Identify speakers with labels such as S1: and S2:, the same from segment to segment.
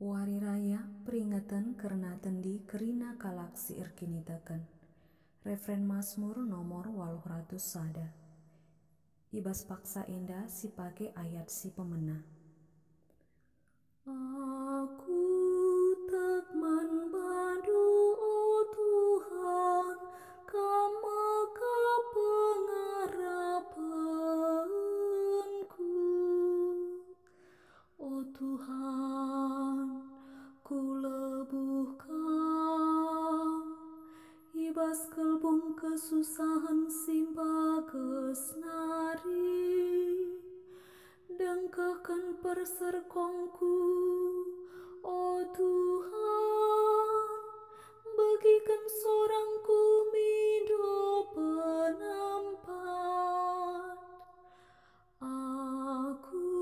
S1: Wari raya peringatan karena tendi kerina kalak si erkinitaken. Referen Mazmur nomor 800 sada. Ibas paksa indah si pake ayat si pemena. Aku tak manbadu oh Tuhan, kamaka pengarapanku. Oh Tuhan, ku lebuhkan ibas kelbung kesusahan simba kesnari. Dengkahkan perserkongku, oh Tuhan, bagikan sorangku mido penampat. Aku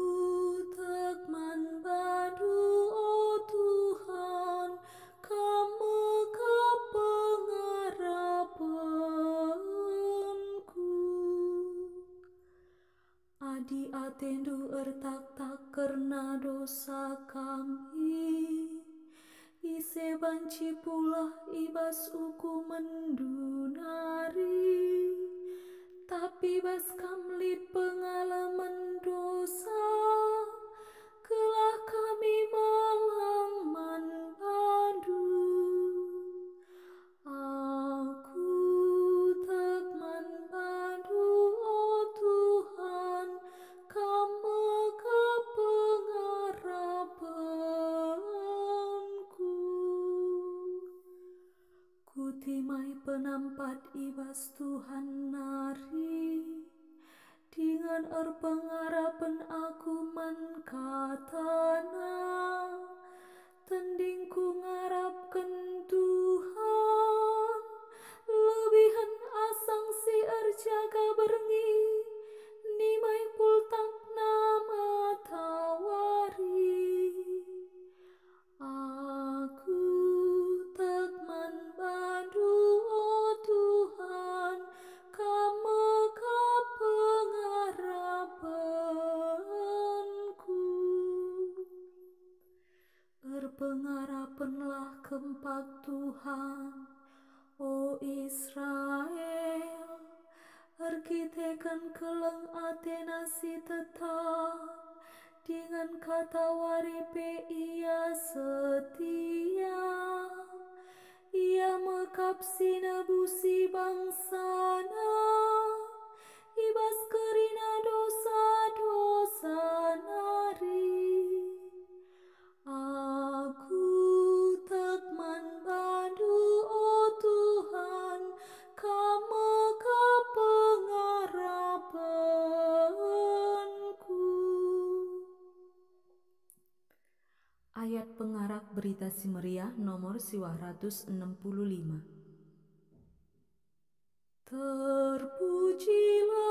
S1: tak manbadu oh Tuhan, kamaka pengarapanku. Adi atendu ertak-tak karena dosa kami, ise banci pula ibas uku mendunari. Tapi bas kamlit pengalaman dosa, kelah kami malang manbadu. Aku tak manbadu oh Tuhan, kamaka pengarapanku. Kutimai penampat ibas Tuhan nari, dengan erpengarapan aku mankatana. Tendingku ngarapkan Tuhan, lebihan asang si erjaga berngi, nimai pultak nama tawari. Aku tak manbadu oh Tuhan, kamaka pengarapanku. Berpengarapanlah kempak Tuhan, o Israel, erkitekan keleng atenasi tetap, dengan kata waripe ia setia. Ia mekapsi nebusi bangsana, ibas kerina dosa-dosa nari. Aku tak manbadu oh Tuhan, kamaka pengarapanku. Ayat pengarak berita si meriah nomor 165. Terpujilah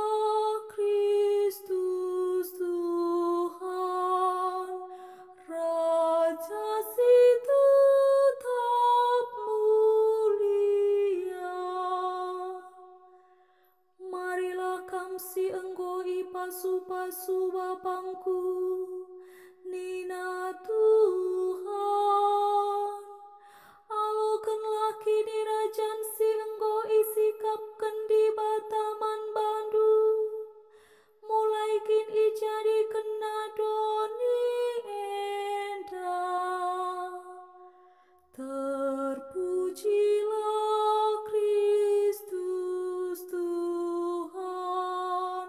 S1: Kristus Tuhan, Raja si tetap mulia. Marilah kamsi enggo ipasu-pasu bapangku, Nina Tuhan. Alokanlah kini rajan si enggo isikapkan di bataman bandu, mulai kin ijadi kena doni endah. Terpujilah Kristus Tuhan,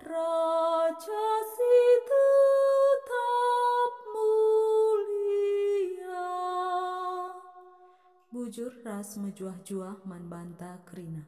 S1: Raja si tetap mulia. Bujur ras mejuah-juah man banta kerina.